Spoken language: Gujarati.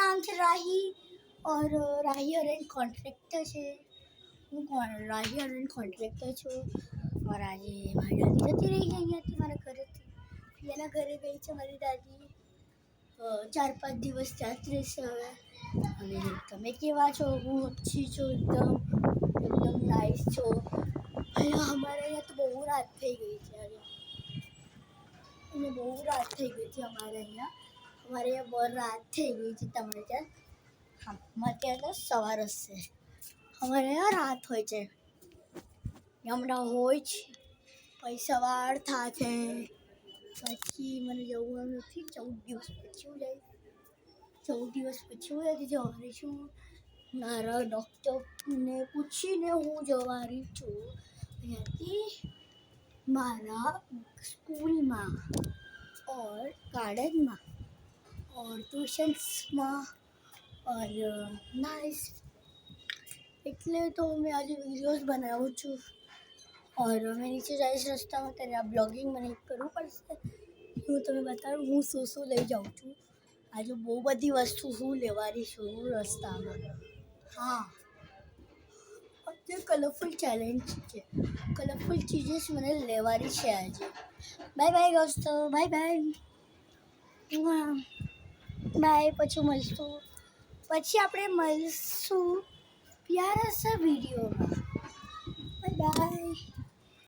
नाम है राही और राही अरेंज कॉन्ट्रेक्टर है। હું રાહી અરેન્જ કોન્ટ્રાક્ટર છું और આજે મારી દાદી જતી રહી અહીંયાથી મારા ઘરેથી એના ઘરે ગઈ છે મારી દાદી 4-5 દિવસ ત્યાં જ રહેશે હવે। અને તમે કેવા છો? હું अच्छी છું, एकदम नाइस છો। અહીંયા અમારે અહીંયા તો બહુ રાત થઈ ગઈ છે આજે, અને બહુ રાત થઈ ગઈ છે અમારે અહીંયા બહુ રાત થઈ ગઈ છે। તમારે ત્યાં? હા, અમારે ત્યાં તો સવાર જ છે, અમારે અહીંયા રાત હોય છે, હમણાં હોય છે પછી સવાર થશે, પછી મને જવું નથી। 14 દિવસ પછી હું જઈશ, 14 દિવસ પછી હું અહીંયાથી જવાની છું। મારા ડૉક્ટરને પૂછીને હું જવાની છું અહીંયાથી મારા સ્કૂલમાં और गार्डन में और ट्यूशन्स में और नाइस। એટલે તો મેં આજે વિડીયોઝ બનાવું છું और मैं नीचे જઈશ રસ્તામાં ત્યારે આ બ્લોગિંગ મને કરવું પડશે। હું તમને બતાવું હું શું લઈ જાઉં છું। આજે બહુ બધી વસ્તુ હું લેવાની છું રસ્તામાં। હા, આજે કલરફુલ ચેલેન્જ છે, કલરફુલ ચીઝીસ મને લેવાની છે આજે। બાય બાય દોસ્તો, બાય બાય બાય। પછી મળશું, પછી આપણે મળશું પ્યારા સા વિડીયોમાં। Bye bye.